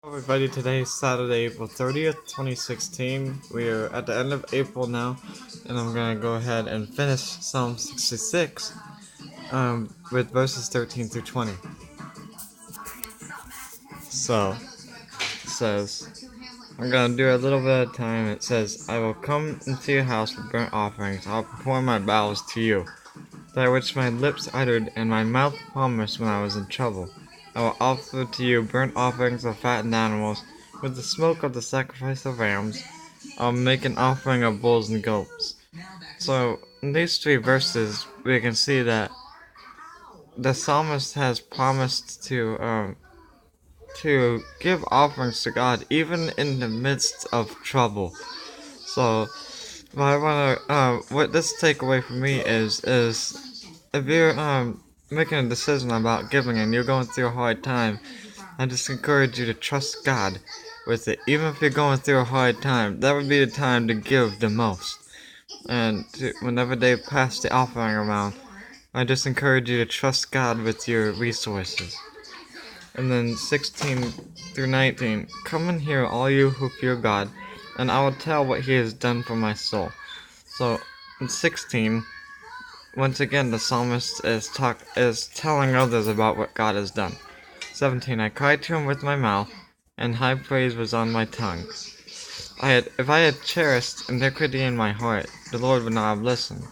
Everybody, today is Saturday, April 30th, 2016. We are at the end of April now, and I'm going to go ahead and finish Psalm 66 with verses 13 through 20. So, it says, I'm going to do a little bit of time. It says, I will come into your house with burnt offerings. I'll perform my vows to you, that which my lips uttered and my mouth promised when I was in trouble. I will offer to you burnt offerings of fattened animals, with the smoke of the sacrifice of rams. I'll make an offering of bulls and goats. So, in these three verses, we can see that the psalmist has promised to give offerings to God even in the midst of trouble. So, what this takeaway for me is if you're making a decision about giving and you're going through a hard time, I just encourage you to trust God with it. Even if you're going through a hard time, that would be the time to give the most. And whenever they pass the offering around, I just encourage you to trust God with your resources. And then 16 through 19, come and hear all you who fear God, and I will tell what he has done for my soul. So, in 16, once again the psalmist is telling others about what God has done. 17, I cried to him with my mouth, and high praise was on my tongue. If I had cherished iniquity in my heart, the Lord would not have listened.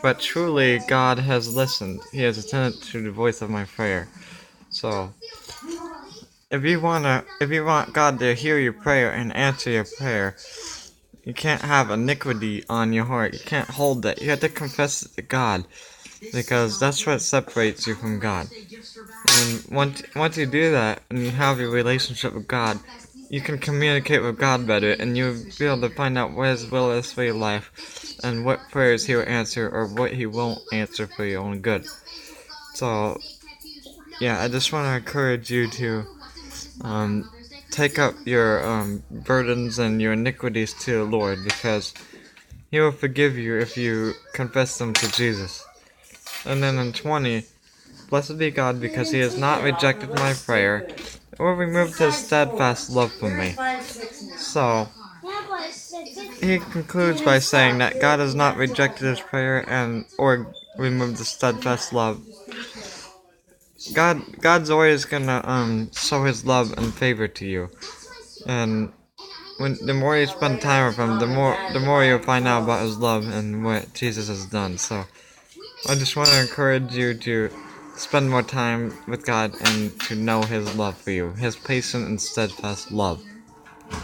But truly God has listened. He has attended to the voice of my prayer. So, if you want God to hear your prayer and answer your prayer, you can't have iniquity on your heart. You can't hold that. You have to confess it to God, because that's what separates you from God. And once you do that, and you have your relationship with God, you can communicate with God better, and you'll be able to find out what His will is for your life, and what prayers He will answer, or what He won't answer for your own good. So, yeah, I just want to encourage you to take up your burdens and your iniquities to the Lord, because He will forgive you if you confess them to Jesus. And then in 20, blessed be God, because He has not rejected my prayer, or removed His steadfast love from me. So, he concludes by saying that God has not rejected his prayer or removed the steadfast love. God's always gonna show his love and favor to you, and the more you spend time with him, the more you'll find out about his love and what Jesus has done. So, I just want to encourage you to spend more time with God and to know his love for you, his patient and steadfast love.